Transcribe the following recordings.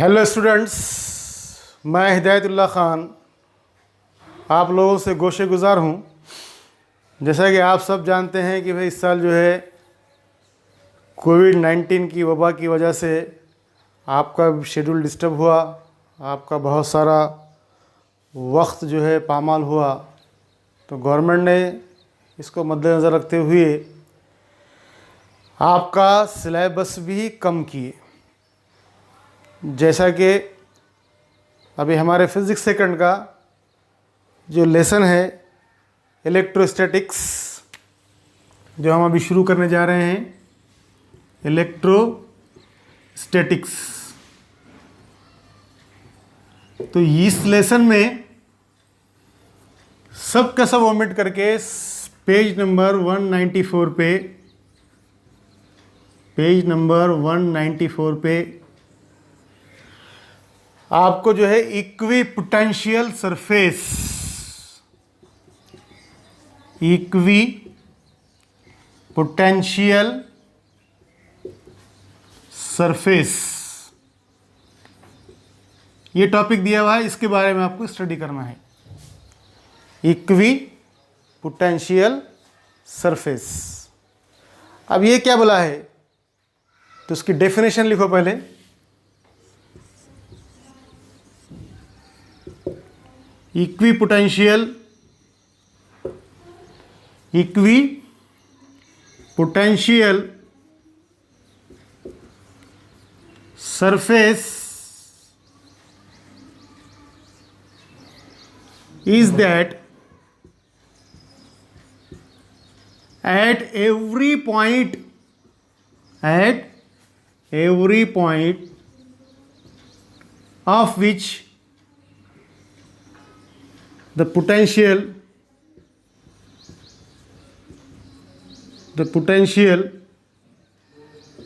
Hello students, मैं हिदायतुल्लाह ख़ान आप लोगों से गोशे गुज़ार हूँ। जैसा कि आप सब जानते हैं कि भाई इस साल जो है कोविड-19 की वबा की वजह से आपका शेड्यूल डिस्टर्ब हुआ, आपका बहुत सारा वक्त जो है पामाल हुआ। तो गवर्नमेंट ने इसको मद्देनज़र रखते हुए आपका सिलेबस भी कम किए। जैसा कि अभी हमारे फिज़िक्स सेकंड का जो लेसन है इलेक्ट्रोस्टैटिक्स, जो हम अभी शुरू करने जा रहे हैं, इलेक्ट्रोस्टैटिक्स। तो इस लेसन में सब का सब ओमिट करके पेज नंबर 194 पे आपको जो है इक्विपोटेंशियल सरफेस ये टॉपिक दिया हुआ है। इसके बारे में आपको स्टडी करना है, इक्विपोटेंशियल सरफेस। अब ये क्या बोला है तो उसकी डेफिनेशन लिखो पहले। Equipotential surface is that at every point of which the potential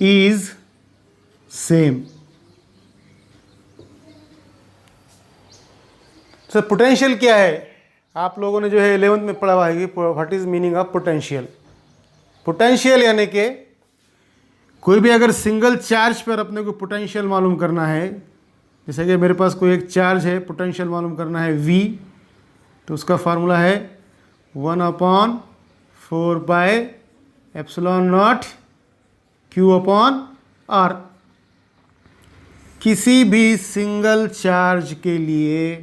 is same। तो पोटेंशियल क्या है, आप लोगों ने जो है 11th में पढ़ा हुआ है कि what is meaning of potential. Potential यानी कि कोई भी अगर सिंगल चार्ज पर अपने को पोटेंशियल मालूम करना है, जैसे कि मेरे पास कोई एक चार्ज है, पोटेंशियल मालूम करना है V, तो उसका फार्मूला है 1/4πε0 Q/R। किसी भी सिंगल चार्ज के लिए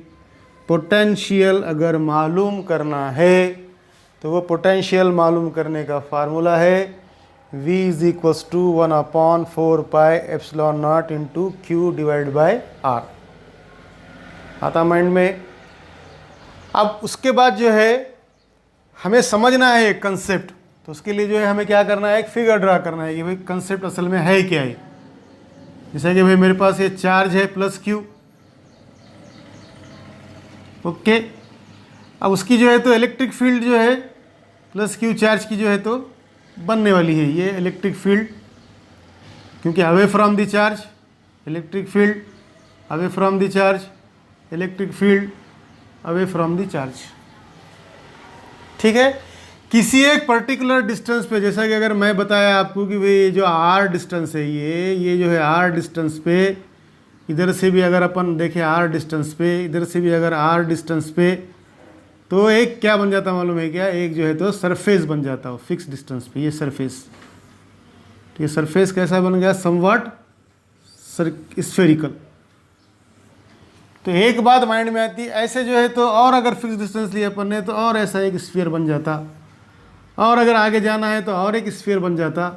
पोटेंशियल अगर मालूम करना है तो वो पोटेंशियल मालूम करने का फार्मूला है V = 1/4πε0 Q/R। आता माइंड में। अब उसके बाद जो है हमें समझना है एक कंसेप्ट, तो उसके लिए जो है हमें क्या करना है, एक फिगर ड्रा करना है कि भाई कंसेप्ट असल में है क्या है। जैसे कि भाई मेरे पास ये चार्ज है +Q, ओके। अब उसकी जो है तो इलेक्ट्रिक फील्ड जो है +Q चार्ज की जो है तो बनने वाली है ये इलेक्ट्रिक फील्ड, क्योंकि away from the charge electric field, away from the charge electric field, away from the charge. ठीक है। किसी एक पर्टिकुलर डिस्टेंस पे, जैसा कि अगर मैं बताया आपको कि भाई जो R डिस्टेंस है, ये जो है R डिस्टेंस पे, इधर से भी अगर अपन देखें R डिस्टेंस पे, इधर से भी अगर R डिस्टेंस पे, तो एक क्या बन जाता मालूम है क्या, एक जो है तो सरफेस बन जाता हो फिक्स डिस्टेंस पे, ये सरफेस। तो ये सरफेस कैसा बन गया, समवॉट स्फेरिकल। तो एक बात माइंड में आती है, ऐसे जो है तो और अगर फिक्स डिस्टेंस लिया अपन ने तो और ऐसा एक स्फीयर बन जाता, और अगर आगे जाना है तो और एक स्फीयर बन जाता।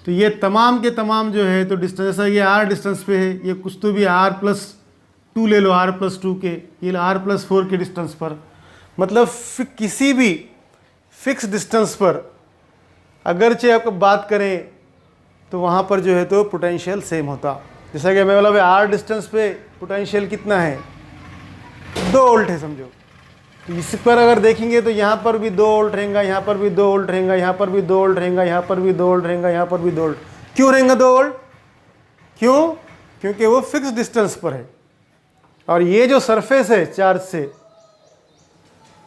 तो ये तमाम के तमाम जो है तो डिस्टेंस, जैसा ये R डिस्टेंस पे है, ये कुछ तो भी R+2 ले लो, R+2 के, ये R+4 के डिस्टेंस पर, मतलब किसी भी फिक्स डिस्टेंस पर अगरचे आप बात करें तो वहाँ पर जो है तो पोटेंशियल सेम होता। जैसा कि मैं बोला भाई R डिस्टेंस पे पोटेंशियल कितना है, 2 वोल्ट है समझो। तो इस पर अगर देखेंगे तो यहाँ पर भी 2 वोल्ट रहेगा, यहाँ पर भी 2 वोल्ट रहेगा, यहाँ पर भी 2 वोल्ट रहेगा, यहाँ पर भी 2 वोल्ट रहेगा, यहाँ पर भी 2 वोल्ट। क्यों रहेगा 2 वोल्ट? क्यों? क्योंकि वो फिक्स डिस्टेंस पर है। और ये जो सरफेस है चार्ज से,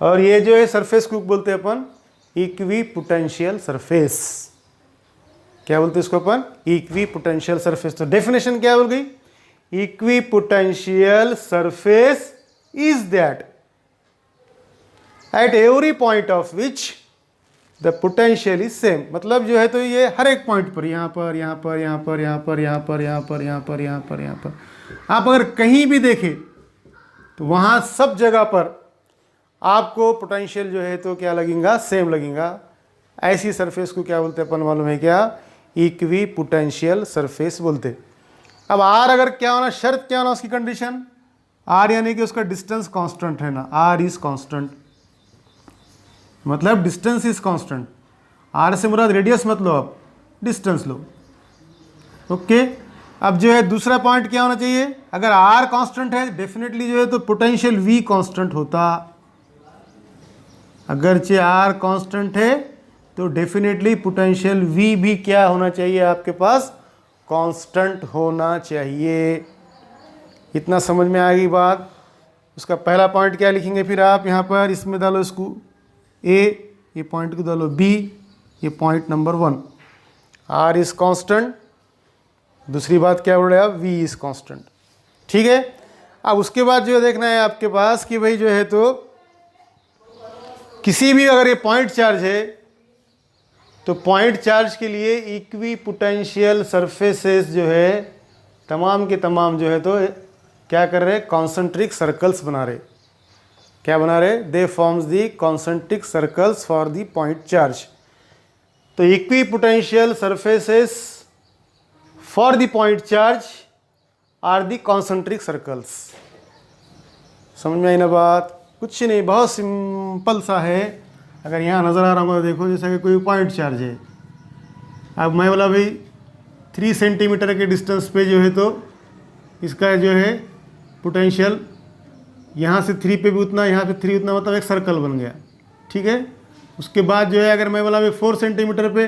और ये जो है सरफेस को बोलते हैं अपन इक्विपोटेंशियल सरफेस। क्या बोलते हैं इसको अपन? Equipotential surface. तो डेफिनेशन क्या बोल गई? Equipotential surface is that at every point of which the potential is same. मतलब जो है तो ये हर एक पॉइंट पर, यहाँ पर, यहाँ पर, यहाँ पर, यहाँ पर, यहाँ पर, यहाँ पर, यहाँ पर, यहाँ पर, यहाँ पर, आप अगर कहीं भी देखें तो वहाँ सब जगह पर आपको पोटेंशियल जो है तो क्या लगेगा, सेम लगेगा। ऐसी सरफेस को क्या बोलते हैं अपन मालूम है क्या, इक्विपोटेंशियल सरफेस बोलते। अब आर अगर क्या होना, शर्त क्या होना उसकी कंडीशन, आर यानी कि उसका डिस्टेंस कांस्टेंट है ना, आर इज कांस्टेंट, मतलब डिस्टेंस इज कांस्टेंट। आर से मुराद रेडियस मत लो, आप डिस्टेंस लो। ओके, अब जो है दूसरा पॉइंट क्या होना चाहिए, अगर आर कांस्टेंट है डेफिनेटली जो है तो पोटेंशियल वी कांस्टेंट होता। अगरचे आर कांस्टेंट है तो डेफिनेटली पोटेंशियल वी भी क्या होना चाहिए, आपके पास कांस्टेंट होना चाहिए। इतना समझ में आ गई बात। उसका पहला पॉइंट क्या लिखेंगे फिर आप यहाँ पर, इसमें डालो इसको ए, ये पॉइंट को डालो बी, ये point number 1, r is constant. दूसरी बात क्या बोल रहे हैं आप, वी इज कांस्टेंट। ठीक है, अब उसके बाद जो देखना है आपके पास कि भाई जो है तो किसी भी अगर ये पॉइंट चार्ज है तो पॉइंट चार्ज के लिए इक्विपोटेंशियल सरफेसेस जो है तमाम के तमाम जो है तो क्या कर रहे, कॉन्सेंट्रिक सर्कल्स बना रहे। क्या बना रहे, they forms the concentric circles for the point charge. तो equipotential surfaces for the point charge are the concentric circles. समझ में आई ना बात, कुछ नहीं, बहुत सिंपल सा है। अगर यहाँ नज़र आ रहा होगा तो देखो, जैसा कि कोई पॉइंट चार्ज है, अब मैं बोला भाई 3 सेंटीमीटर के डिस्टेंस पे जो है तो इसका जो है पोटेंशियल यहाँ से 3 पे भी उतना, यहाँ पे 3 उतना, मतलब एक सर्कल बन गया। ठीक है, उसके बाद जो है अगर मैं बोला भाई 4 सेंटीमीटर पे,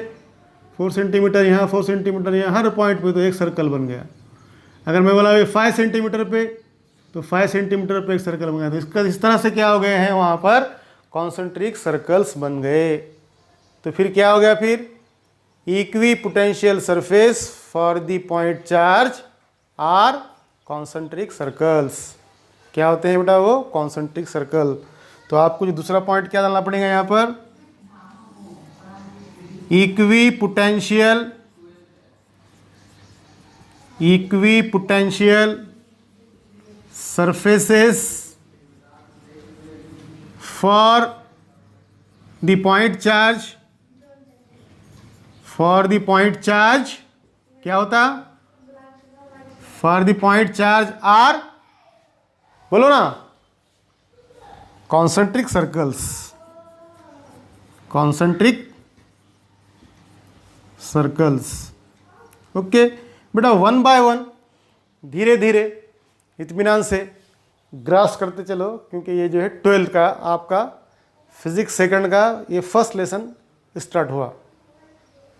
4 सेंटीमीटर यहाँ, 4 सेंटीमीटर यहाँ, हर पॉइंट पे तो एक सर्कल बन गया। अगर मैं बोला भाई 5 सेंटीमीटर पे तो 5 सेंटीमीटर पे एक सर्कल बन गया। तो इसका इस तरह से क्या हो गए हैं, वहाँ पर कॉन्सेंट्रिक सर्कल्स बन गए। तो फिर क्या हो गया, फिर equipotential surface for the point charge are concentric circles. क्या होते हैं बेटा, वो कॉन्सेंट्रिक सर्कल। तो आपको जो दूसरा पॉइंट क्या डालना पड़ेगा यहाँ पर, equipotential surfaces for the point charge, for the point charge क्या होता, for the point charge are, बोलो ना, concentric circles, concentric circles. Okay बेटा, 1 बाय 1 धीरे धीरे इत्मीनान से ग्रास करते चलो, क्योंकि ये जो है 12th का आपका फिजिक्स सेकंड का ये फर्स्ट लेसन स्टार्ट हुआ।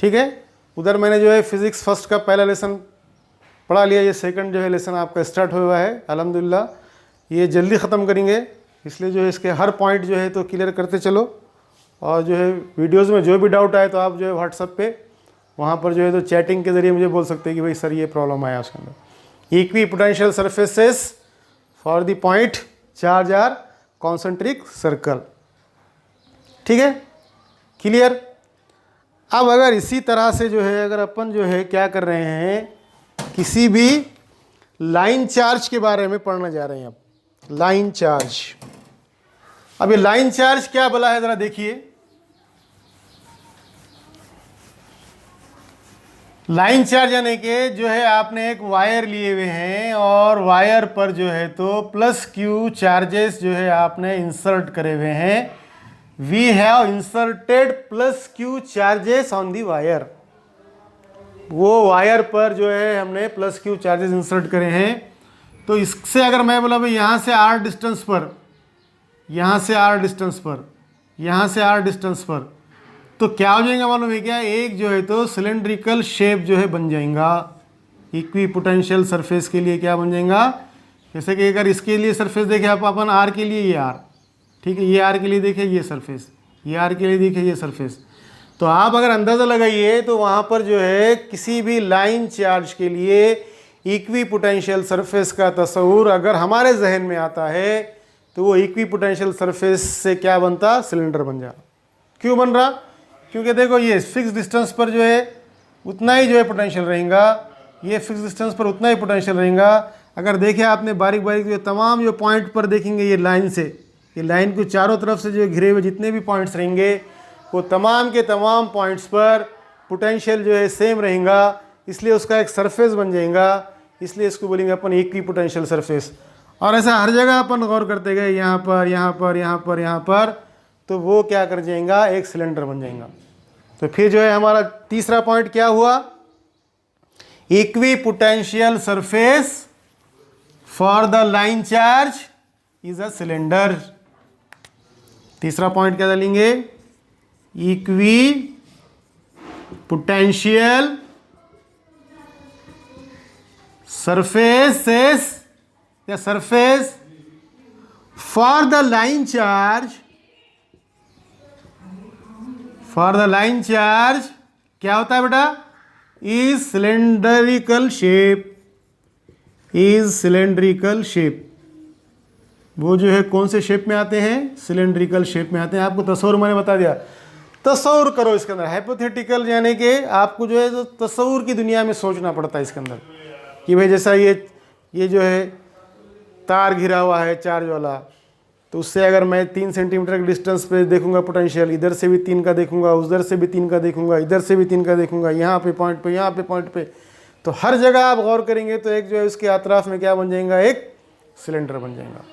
ठीक है, उधर मैंने जो है फिजिक्स फर्स्ट का पहला लेसन पढ़ा लिया, ये सेकंड जो है लेसन आपका स्टार्ट हुआ है अल्हम्दुलिल्लाह। ये जल्दी ख़त्म करेंगे, इसलिए जो है इसके हर पॉइंट जो है तो क्लियर करते चलो। और जो है वीडियोज़ में जो भी डाउट आए तो आप जो है व्हाट्सएप पे वहाँ पर जो है तो चैटिंग के ज़रिए मुझे बोल सकते हैं कि भाई सर ये प्रॉब्लम आया उसके अंदर। Equipotential surfaces for the point charge are concentric circle. ठीक है, क्लियर। अब अगर इसी तरह से जो है अगर अपन जो है क्या कर रहे हैं, किसी भी लाइन चार्ज के बारे में पढ़ने जा रहे हैं। अब लाइन चार्ज, अब ये लाइन चार्ज क्या बोला है ज़रा देखिए। लाइन चार्ज यानी कि जो है आपने एक वायर लिए हुए हैं और वायर पर जो है तो प्लस क्यू चार्जेस जो है आपने इंसर्ट करे हुए हैं। We have inserted plus q charges on the wire. वो वायर पर जो है हमने प्लस क्यू चार्जेस इंसर्ट करे हैं। तो इससे अगर मैं बोला भाई यहाँ से आर डिस्टेंस पर, यहाँ से आर डिस्टेंस पर, यहाँ से आर डिस्टेंस पर, तो क्या हो जाएगा मालूम है क्या, एक जो है तो सिलेंड्रिकल शेप जो है बन जाएगा। इक्विपोटेंशियल सरफेस के लिए क्या बन जाएगा, जैसे कि अगर इसके लिए सरफेस देखें आप अपन आर के लिए ये आर, ठीक है, ये आर के लिए देखें ये सरफेस, ये आर के लिए देखें ये सरफेस। तो आप अगर अंदाज़ा लगाइए तो वहाँ पर जो है किसी भी लाइन चार्ज के लिए इक्वी पोटेंशियल सरफेस का तस्वुर अगर हमारे जहन में आता है तो वो इक्वी पोटेंशियल सरफेस से क्या बनता, सिलेंडर बन जा। क्यों बन रहा, क्योंकि देखो ये फिक्स डिस्टेंस पर जो है उतना ही जो है पोटेंशियल रहेगा, ये फिक्स डिस्टेंस पर उतना ही पोटेंशियल रहेगा। अगर देखें आपने बारीक बारीक जो तमाम जो पॉइंट पर देखेंगे ये लाइन से, ये लाइन को चारों तरफ से जो घिरे हुए जितने भी पॉइंट्स रहेंगे वो तमाम के तमाम पॉइंट्स पर पोटेंशियल जो है सेम रहेगा, इसलिए उसका एक सरफेस बन जाएगा, इसलिए इसको बोलेंगे अपन इक्वी पोटेंशियल सरफेस। और ऐसा हर जगह अपन गौर करते गए, यहाँ पर यहाँ पर यहाँ पर यहाँ पर, तो वो क्या कर जाएगा, एक सिलेंडर बन जाएगा। तो फिर जो है हमारा तीसरा पॉइंट क्या हुआ, equi potential surface for the line charge is a cylinder. तीसरा पॉइंट क्या डालेंगे, इक्वी पोटेंशियल सरफेसेस या surface for the line charge, for the line charge क्या होता है बेटा, is cylindrical shape, is cylindrical shape. वो जो है कौन से शेप में आते हैं, सिलेंड्रिकल शेप में आते हैं। आपको तस्वीर मैंने बता दिया, तस्वीर करो इसके अंदर, हाइपोथेटिकल यानी कि आपको जो है तो तस्वीर की दुनिया में सोचना पड़ता है इसके अंदर कि भाई जैसा ये जो है तार घिरा हुआ है चार्ज वाला, तो उससे अगर मैं 3 सेंटीमीटर के डिस्टेंस पे देखूंगा पोटेंशियल, इधर से भी 3 का देखूंगा, उधर से भी 3 का देखूंगा, इधर से भी 3 का देखूंगा, यहाँ पे पॉइंट पे, यहाँ पे पॉइंट पे, तो हर जगह आप गौर करेंगे तो एक जो है उसके अतराफ में क्या बन जाएगा, एक सिलेंडर बन जाएगा।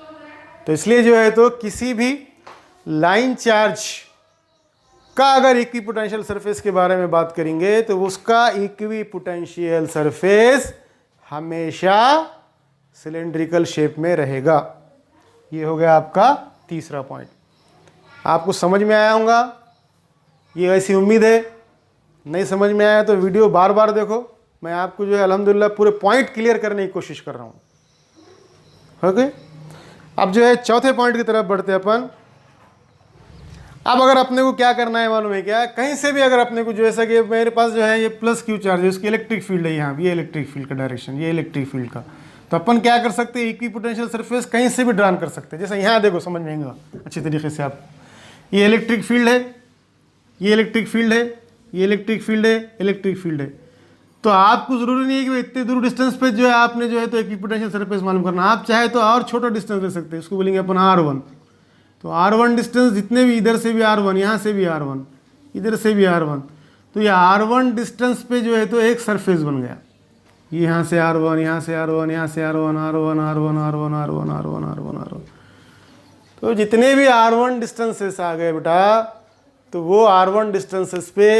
तो इसलिए जो है तो किसी भी लाइन चार्ज का अगर इक्वी पोटेंशियल सरफेस के बारे में बात करेंगे तो उसका इक्वी पोटेंशियल सरफेस हमेशा सिलेंड्रिकल शेप में रहेगा। ये हो गया आपका तीसरा पॉइंट। आपको समझ में आया होगा, ये ऐसी उम्मीद है। नहीं समझ में आया तो वीडियो बार बार देखो, मैं आपको जो है अल्हम्दुलिल्लाह पूरे पॉइंट क्लियर करने की कोशिश कर रहा हूँ। ओके, अब जो है चौथे पॉइंट की तरफ बढ़ते हैं अपन। अब अगर अपने को क्या करना है मालूम है क्या, कहीं से भी अगर अपने को जो ऐसा कि मेरे पास जो है ये प्लस क्यू चार्ज है, उसकी इलेक्ट्रिक फील्ड है यहाँ, ये इलेक्ट्रिक फील्ड का डायरेक्शन, ये इलेक्ट्रिक फील्ड का, तो अपन क्या कर सकते हैं, इक्वी पोटेंशियल सरफेस कहीं से भी ड्रान कर सकते हैं। जैसे यहाँ देखो, समझ में आएगा अच्छी तरीके से आप, ये इलेक्ट्रिक फील्ड है, ये इलेक्ट्रिक फील्ड है, ये इलेक्ट्रिक फील्ड है, इलेक्ट्रिक फील्ड है। तो आपको जरूरी नहीं है कि इतने दूर डिस्टेंस पे जो है आपने जो है तो इक्वी पोटेंशियल सरफेस मालूम करना। आप चाहे तो और छोटा डिस्टेंस ले सकते हैं, उसको बोलेंगे अपन R1। तो R1 डिस्टेंस जितने भी, इधर से भी R1, यहाँ से भी R1, इधर से भी R1, तो ये R1 डिस्टेंस पे जो है तो एक सरफेस बन गया। यहाँ से R1, यहाँ से R1, यहाँ से R1, R1, R1, R1, R1, R1, R1, R1, तो जितने भी R1 डिस्टेंसेस आ गए बेटा, तो वो R1 डिस्टेंसेस पे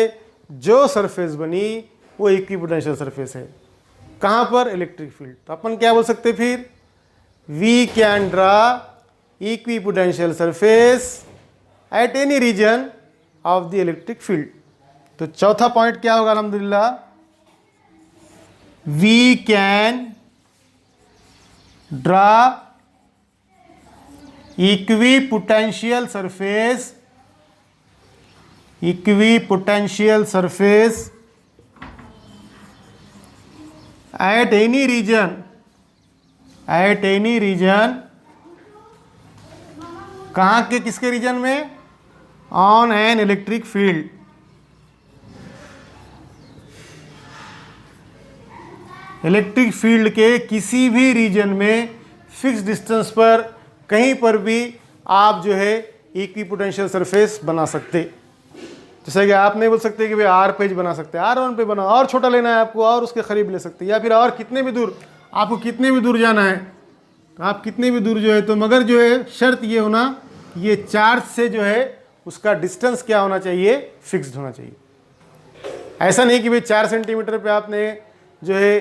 जो सरफेस बनी वो इक्वी पोटेंशियल सरफेस है। कहाँ पर, इलेक्ट्रिक फील्ड। तो अपन क्या बोल सकते फिर, we can draw equipotential surface at any region of the electric field. तो चौथा पॉइंट क्या होगा, अल्हम्दुलिल्लाह, we can draw equipotential surface, equipotential surface at any region, at any region, कहाँ के, किसके रीजन में, on an electric field. Electric field के किसी भी रीजन में फिक्स डिस्टेंस पर कहीं पर भी आप जो है इक्वी पोटेंशियल सरफेस बना सकते। जैसे कि आप नहीं बोल सकते कि भाई R पेज बना सकते हैं, R1 पे बना, और छोटा लेना है आपको और उसके करीब ले सकते हैं, या फिर और कितने भी दूर, आपको कितने भी दूर जाना है तो आप कितने भी दूर जो है तो, मगर जो है शर्त ये होना, ये चार्ज से जो है उसका डिस्टेंस क्या होना चाहिए, फिक्स्ड होना चाहिए। ऐसा नहीं कि भाई 4 सेंटीमीटर पे आपने जो है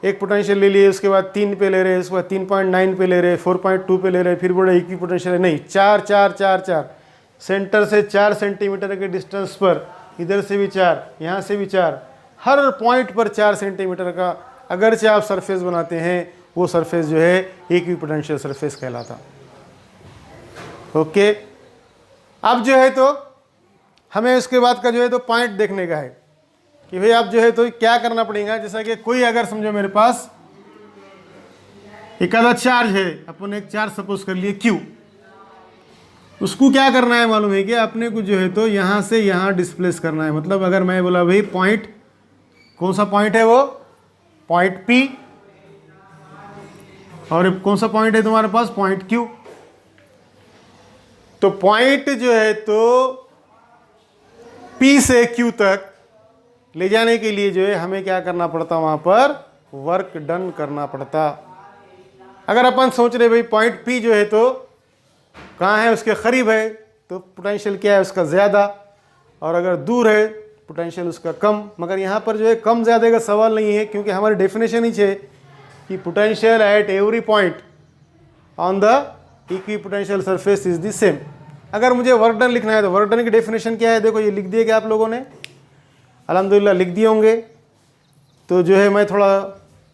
एक पोटेंशियल ले लिए, उसके बाद 3 पे ले रहे, उसके बाद 3.9 पे ले रहे, 4.2 पे ले रहे, फिर बोले इक्वी पोटेंशियल है। नहीं, 4 4 4 4, सेंटर से 4 सेंटीमीटर के डिस्टेंस पर, इधर से भी 4, यहाँ से भी 4, हर पॉइंट पर 4 सेंटीमीटर का अगर से आप सरफेस बनाते हैं, वो सरफेस जो है इक्वी पोटेंशियल सरफेस कहलाता। ओके, अब जो है तो हमें उसके बाद का जो है तो पॉइंट देखने का है कि भाई अब जो है तो क्या करना पड़ेगा। जैसा कि कोई अगर समझो मेरे पास एक आधा चार्ज है, अपन एक चार्ज सपोज कर लिए Q, उसको क्या करना है मालूम है कि अपने को जो है तो यहाँ से यहाँ डिस्प्लेस करना है। मतलब अगर मैं बोला भाई पॉइंट, कौन सा पॉइंट है वो, पॉइंट P, और कौन सा पॉइंट है तुम्हारे पास, पॉइंट Q। तो पॉइंट जो है तो P से Q तक ले जाने के लिए जो है हमें क्या करना पड़ता, वहां पर वर्क डन करना पड़ता। अगर अपन सोच रहे भाई पॉइंट P जो है तो कहाँ है, उसके करीब है, तो पोटेंशियल क्या है उसका ज़्यादा, और अगर दूर है पोटेंशियल उसका कम। मगर यहाँ पर जो है कम ज़्यादा का सवाल नहीं है, क्योंकि हमारी डेफिनेशन ही है कि potential at every point on the equipotential surface is the same. अगर मुझे वर्क डन लिखना है तो वर्क डन की डेफिनेशन क्या है, देखो ये लिख दिए क्या आप लोगों ने, अल्हम्दुलिल्लाह लिख दिए होंगे। तो जो है मैं थोड़ा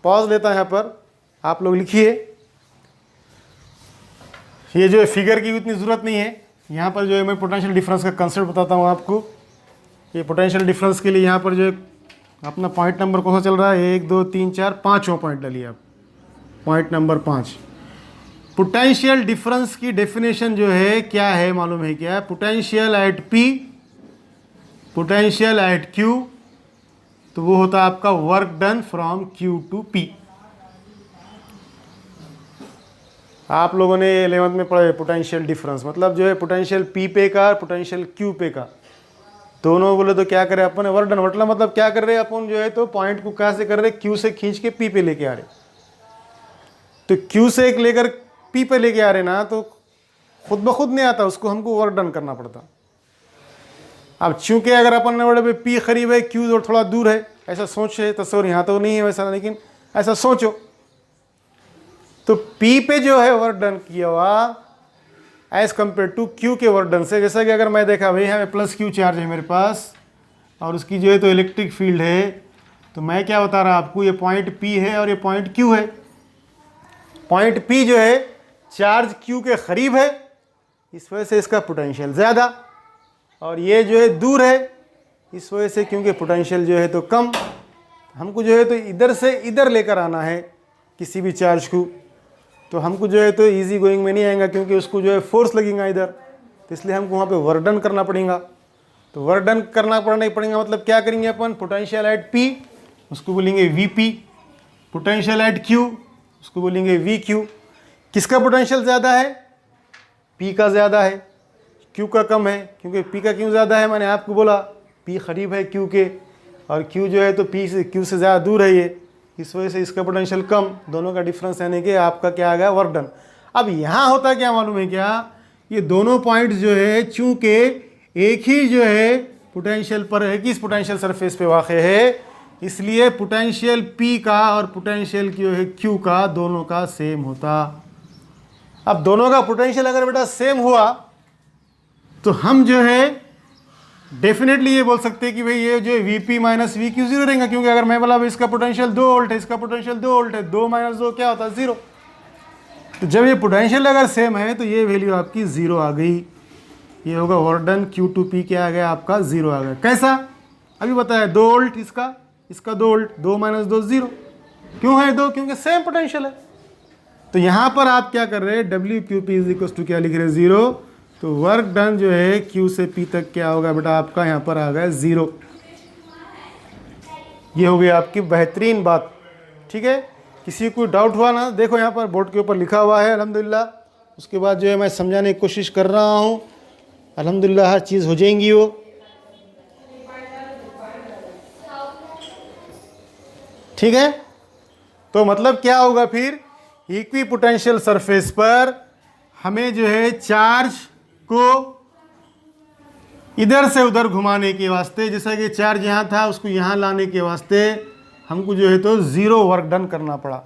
पॉज लेता यहाँ पर, आप लोग लिखिए। ये जो है फिगर की उतनी ज़रूरत नहीं है, यहाँ पर जो है मैं पोटेंशियल डिफरेंस का कंसेप्ट बताता हूँ आपको। ये पोटेंशियल डिफरेंस के लिए यहाँ पर जो है अपना पॉइंट नंबर कौन सा चल रहा है, 1 2 3 4 5वां पॉइंट डालिए आप, पॉइंट नंबर 5। पोटेंशियल डिफरेंस की डेफिनेशन जो है क्या है मालूम है क्या, potential at P, potential at Q, तो वो होता है आपका work done from Q to P। आप लोगों ने 11th में पढ़ा है पोटेंशियल डिफरेंस, मतलब जो है पोटेंशियल P पे का, पोटेंशियल Q पे का, दोनों बोले तो क्या करें अपन, वर्क डन। मतलब क्या कर रहे हैं अपन जो है तो पॉइंट को कहाँ से कर रहे हैं, Q से खींच के P पे लेके आ रहे। तो Q से एक लेकर P पे लेके आ रहे ना, तो खुद ब खुद नहीं आता, उसको हमको वर्क डन करना पड़ता। अब चूंकि अगर अपन ने बोले P करीब है, Q और थोड़ा दूर है, ऐसा सोच है, तस्वीर यहाँ तो नहीं है वैसा, लेकिन ऐसा सोचो, तो P पे जो है वर्क डन किया हुआ एज कम्पेयर टू Q के वर्क डन से। जैसा कि अगर मैं देखा भाई यहाँ प्लस Q चार्ज है मेरे पास, और उसकी जो है तो इलेक्ट्रिक फील्ड है, तो मैं क्या बता रहा आपको, ये पॉइंट P है और ये पॉइंट Q है। पॉइंट P जो है चार्ज Q के करीब है, इस वजह से इसका पोटेंशियल ज़्यादा, और ये जो है दूर है, इस वजह से क्योंकि पोटेंशियल जो है तो कम। हमको जो है तो इधर से इधर लेकर आना है किसी भी चार्ज को, तो हमको जो है तो इजी गोइंग में नहीं आएगा, क्योंकि उसको जो है फोर्स लगेगा इधर, तो इसलिए हमको वहाँ पे वर्क डन करना पड़ेगा। तो वर्क डन करना पड़ेगा मतलब क्या करेंगे अपन, पोटेंशियल एट P उसको बोलेंगे VP, पोटेंशियल एट Q उसको बोलेंगे VQ। किसका पोटेंशियल ज़्यादा है, P का ज़्यादा है, Q का कम है। क्योंकि P का क्यों ज़्यादा है, मैंने आपको बोला P करीब है Q के, और Q जो है तो Q से ज़्यादा दूर है ये, इस वजह से इसका पोटेंशियल कम। दोनों का डिफरेंस यानी कि आपका क्या आ गया, वर्क डन। अब यहाँ होता क्या मालूम है क्या, ये दोनों पॉइंट जो है चूंकि एक ही जो है पोटेंशियल पर है, किस पोटेंशियल सरफेस पे वाक़ है, इसलिए पोटेंशियल P का और पोटेंशियल जो है Q का दोनों का सेम होता। अब दोनों का पोटेंशियल अगर बेटा सेम हुआ तो हम जो है डेफिनेटली ये बोल सकते हैं कि भाई ये जो VP माइनस VQ 0 रहेगा, क्योंकि अगर मैं बोला भाई इसका पोटेंशियल 2 वोल्ट है, इसका पोटेंशियल 2 वोल्ट है, 2 माइनस 2 क्या होता है, 0। तो जब ये पोटेंशियल अगर सेम है तो ये वैल्यू आपकी 0 आ गई, ये होगा work done Q to P क्या आ गया आपका, 0 आ गया। कैसा, अभी बताया 2 वोल्ट इसका 2 वोल्ट, 2 माइनस 2 0। क्यों है 2, क्योंकि सेम पोटेंशियल है। तो यहाँ पर आप क्या कर रहे हैं, WQP इज इक्वल टू क्या लिख रहे हैं, 0। तो वर्क डन जो है Q से P तक क्या होगा बेटा आपका, यहाँ पर आ गया 0। ये हो गई आपकी बेहतरीन बात, ठीक है। किसी को डाउट हुआ ना, देखो यहाँ पर बोर्ड के ऊपर लिखा हुआ है अल्हम्दुलिल्लाह। उसके बाद जो है मैं समझाने की कोशिश कर रहा हूँ, अल्हम्दुलिल्लाह हर चीज़ हो जाएंगी वो। ठीक है, तो मतलब क्या होगा फिर, इक्विपोटेंशियल सरफेस पर हमें जो है चार्ज को इधर से उधर घुमाने के वास्ते, जैसा कि चार्ज यहाँ था उसको यहाँ लाने के वास्ते हमको जो है तो 0 वर्क डन करना पड़ा।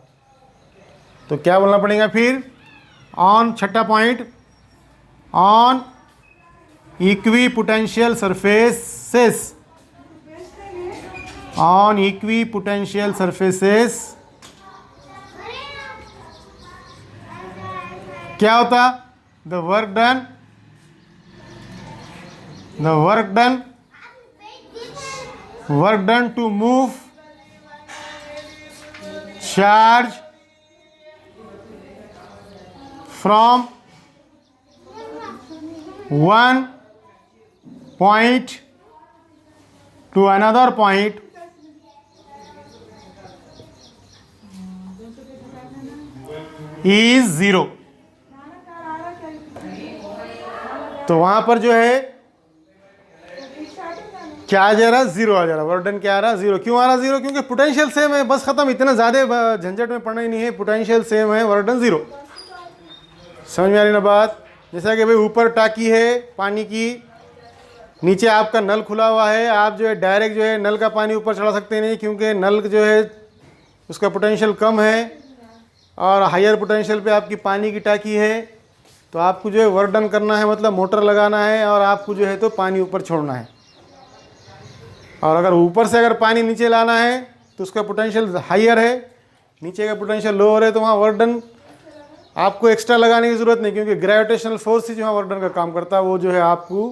तो क्या बोलना पड़ेगा फिर, ऑन, छठा point, on equipotential surfaces, on equipotential surfaces क्या होता, the work done to move charge from one point to another point is zero. तो वहां पर जो है क्या आ जा रहा, ज़ीरो आ जा रहा। वर्क डन क्या आ रहा, ज़ीरो। क्यों आ रहा ज़ीरो? क्योंकि पोटेंशियल सेम है, बस खत्म। इतना ज़्यादा झंझट में पड़ना ही नहीं है, पोटेंशियल सेम है, वर्क डन ज़ीरो। समझ में आ रही ना बात? जैसा कि भाई ऊपर टाकी है पानी की, नीचे आपका नल खुला हुआ है, आप जो है डायरेक्ट जो है नल का पानी ऊपर चढ़ा सकते नहीं, क्योंकि नल जो है उसका पोटेंशियल कम है और हायर पोटेंशियल पे आपकी पानी की टाकी है। तो आपको जो है वर्क डन करना है, मतलब मोटर लगाना है और आपको जो है तो पानी ऊपर छोड़ना है। और अगर ऊपर से अगर पानी नीचे लाना है तो उसका पोटेंशियल हायर है, नीचे का पोटेंशियल लोअर है, तो वहाँ वर्क डन आपको एक्स्ट्रा लगाने की ज़रूरत नहीं, क्योंकि ग्रेविटेशनल फोर्स ही जो है वर्क डन का काम करता है। वो जो है आपको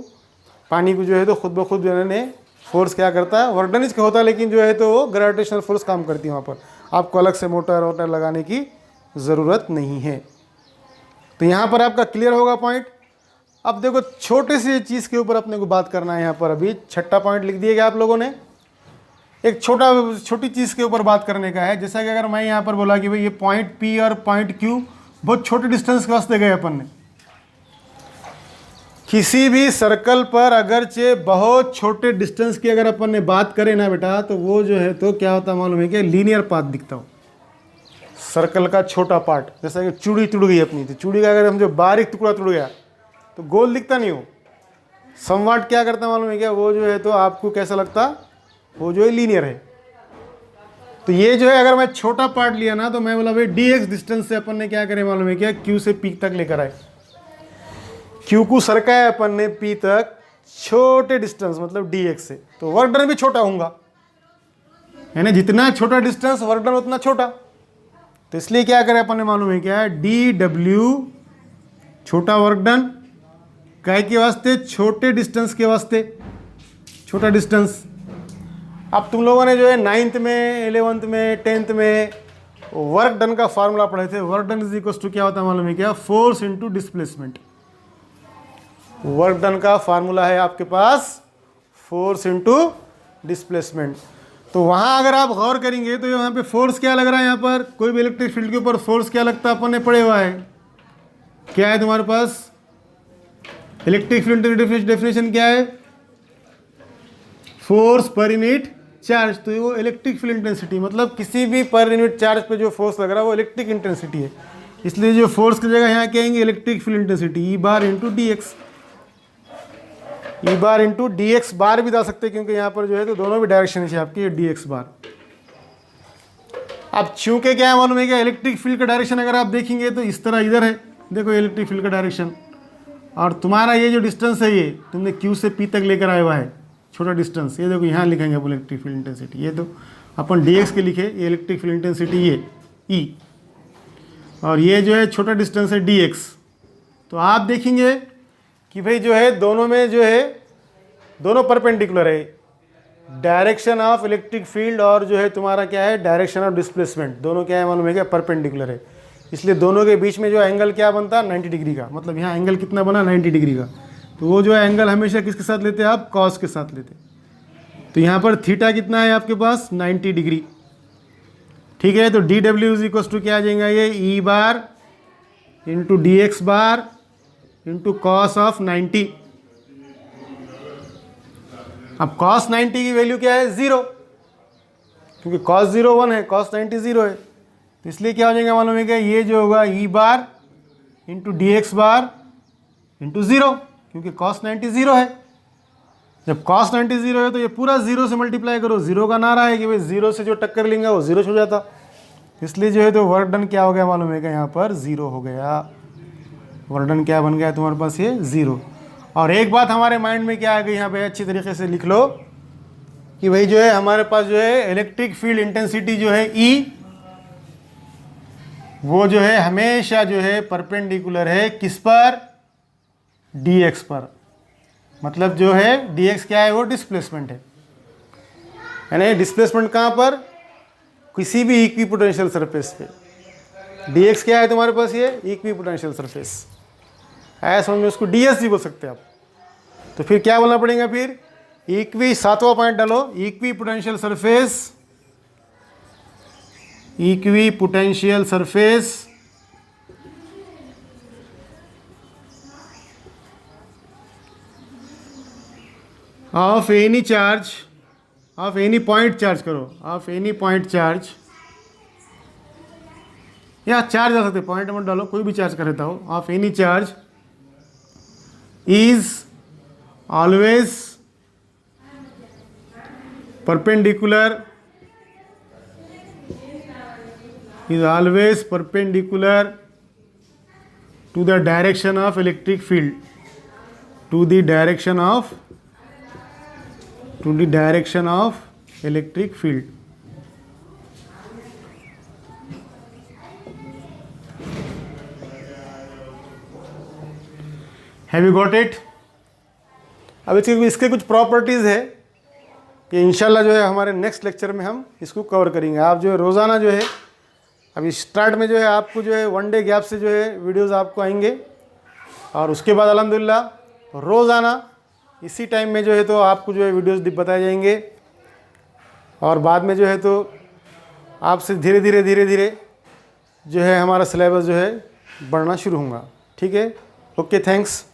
पानी को जो है तो खुद ब खुद जो है फोर्स क्या करता है, वर्क डन इसका होता है, लेकिन जो है तो वो ग्रेविटेशनल फोर्स काम करती है वहाँ पर। आपको अलग से मोटर वोटर लगाने की ज़रूरत नहीं है। तो यहाँ पर आपका क्लियर होगा पॉइंट। अब देखो छोटे से चीज़ के ऊपर अपने को बात करना है। यहाँ पर अभी छठा पॉइंट लिख दिया गया आप लोगों ने। एक छोटी चीज़ के ऊपर बात करने का है। जैसा कि अगर मैं यहाँ पर बोला कि भाई ये पॉइंट पी और पॉइंट क्यू बहुत छोटे डिस्टेंस के वास्ते गए अपन ने। किसी भी सर्कल पर अगरचे बहुत छोटे डिस्टेंस की अगर अपन ने बात करें ना बेटा, तो वो जो है तो क्या होता मालूम है कि लीनियर पाथ दिखता हो। सर्कल का छोटा पार्ट, जैसा कि चूड़ी टूट गई अपनी, तो चूड़ी का अगर हम जो बारीक टुकड़ा टूट गया तो गोल दिखता नहीं हो। समवाट क्या करता मालूम है क्या, वो जो है तो आपको कैसा लगता, वो जो है लीनियर है। तो ये जो है अगर मैं छोटा पार्ट लिया ना, तो मैं बोला भाई dx डिस्टेंस से अपन ने क्या करे मालूम है क्या, q से p तक लेकर आए। q को सरकाया अपन ने p तक छोटे डिस्टेंस मतलब dx से, तो वर्क डन भी छोटा होगा, है ना। जितना छोटा डिस्टेंस वर्क डन उतना छोटा। तो इसलिए क्या करें अपन ने मालूम है क्या, dw छोटा वर्क डन, काय के वास्ते, छोटे डिस्टेंस के वास्ते, छोटा डिस्टेंस। अब तुम लोगों ने जो है 9th में, 11th में, 10th में वर्क डन का फार्मूला पढ़े थे। Work done is equal to क्या होता है मालूम है क्या, force into displacement. Work done का फार्मूला है आपके पास फोर्स इनटू डिस्प्लेसमेंट। तो वहाँ अगर आप गौर करेंगे तो यहाँ पे फोर्स क्या लग रहा है, यहाँ पर कोई भी इलेक्ट्रिक फील्ड के ऊपर फोर्स क्या लगता है अपन ने पढ़े हुआ है। क्या है तुम्हारे पास, इलेक्ट्रिक फील्ड डेफिनेशन क्या है, फोर्स पर यूनिट चार्ज। तो वो इलेक्ट्रिक फील्ड इंटेंसिटी, मतलब किसी भी पर यूनिट चार्ज पे जो फोर्स लग रहा है वो इलेक्ट्रिक इंटेंसिटी है। इसलिए जो फोर्स की जगह यहाँ क्या आएंगे, इलेक्ट्रिक फील्ड इंटेंसिटी, ई बार इंटू डी एक्स। ई बार इंटू डी एक्स बार भी डाल सकते हैं, क्योंकि यहाँ पर जो है तो दोनों भी डायरेक्शन है आपकी, डी एक्स बार। अब चूंकि क्या है मालूम है क्या, इलेक्ट्रिक फील्ड का डायरेक्शन अगर आप देखेंगे तो इस तरह इधर है, देखो इलेक्ट्रिक फील्ड का डायरेक्शन। और तुम्हारा ये जो डिस्टेंस है, ये तुमने क्यू से पी तक लेकर आया हुआ है छोटा डिस्टेंस, ये देखो यहाँ लिखेंगे अपन इलेक्ट्रिक फील्ड इंटेंसिटी। ये तो अपन डी एक्स के लिखे, ये इलेक्ट्रिक फील्ड इंटेंसिटी ये ई, और ये जो है छोटा डिस्टेंस है डी एक्स। तो आप देखेंगे कि भाई जो है दोनों में जो है दोनों परपेंडिकुलर है, डायरेक्शन ऑफ इलेक्ट्रिक फील्ड और जो है तुम्हारा क्या है डायरेक्शन ऑफ डिस्प्लेसमेंट, दोनों क्या है मालूम है क्या, परपेंडिकुलर है। इसलिए दोनों के बीच में जो एंगल क्या बनता है 90 डिग्री का, मतलब यहाँ एंगल कितना बना 90 डिग्री का। तो वो जो है एंगल हमेशा किसके साथ लेते हैं आप, कॉस के साथ लेते हैं। तो यहाँ पर थीटा कितना है आपके पास 90 डिग्री, ठीक है। तो डी डब्ल्यू इज इक्वल टू क्या आ जाएगा, ये E bar into d x bar into cos of 90। अब कॉस 90 की वैल्यू क्या है 0, क्योंकि कॉस 0 1 है, कॉस 90 0 है। तो इसलिए क्या हो जाएगा मालूम है क्या, ये जो होगा ई bar into d x bar into 0, क्योंकि कॉस 90 0 है। जब कॉस 90 0 है तो ये पूरा 0 से मल्टीप्लाई करो, 0 का नारा है कि भाई 0 से जो टक्कर लेंगे वो 0 हो जाता। इसलिए जो है तो वर्क डन क्या हो गया मालूम है क्या, यहाँ पर 0 हो गया। वर्क डन क्या बन गया तुम्हारे पास, ये 0। और एक बात हमारे माइंड में क्या आ गई, यहाँ पे अच्छी तरीके से लिख लो कि भाई जो है हमारे पास जो है इलेक्ट्रिक फील्ड इंटेंसिटी जो है ई, वो जो है हमेशा जो है परपेंडिकुलर है किस पर, डी एक्स पर। मतलब जो है डी एक्स क्या है, वो डिस्प्लेसमेंट है ना। डिस्प्लेसमेंट कहाँ पर, किसी भी इक्विपोटेंशियल सरफेस पे। dx क्या है तुम्हारे पास, ये इक्वी पोटेंशियल सरफेस है, समझ में, उसको ds भी बोल सकते हैं आप। तो फिर क्या बोलना पड़ेगा, फिर इक्वी, सातवां पॉइंट डालो, equi potential surface, equipotential surface of any charge, of any point charge करो, ऑफ एनी पॉइंट चार्ज, या चार्ज आ सकते, पॉइंट मत डालो, कोई भी चार्ज कर देता हो, of any charge is always perpendicular, is always perpendicular to the direction of electric field, to the direction of electric field. Have you got it? अब इसके कुछ प्रॉपर्टीज़ है कि इंशाल्लाह जो है हमारे नेक्स्ट लेक्चर में हम इसको कवर करेंगे। आप जो है रोज़ाना जो है, अभी स्टार्ट में जो है आपको जो है 1 डे गैप से जो है वीडियोस आपको आएंगे, और उसके बाद अल्हम्दुलिल्लाह रोज़ाना इसी टाइम में जो है तो आपको जो है वीडियोस बताए जाएंगे, और बाद में जो है तो आपसे धीरे धीरे जो है हमारा सिलेबस जो है बढ़ना शुरू होगा। ठीक है, ओके, थैंक्स।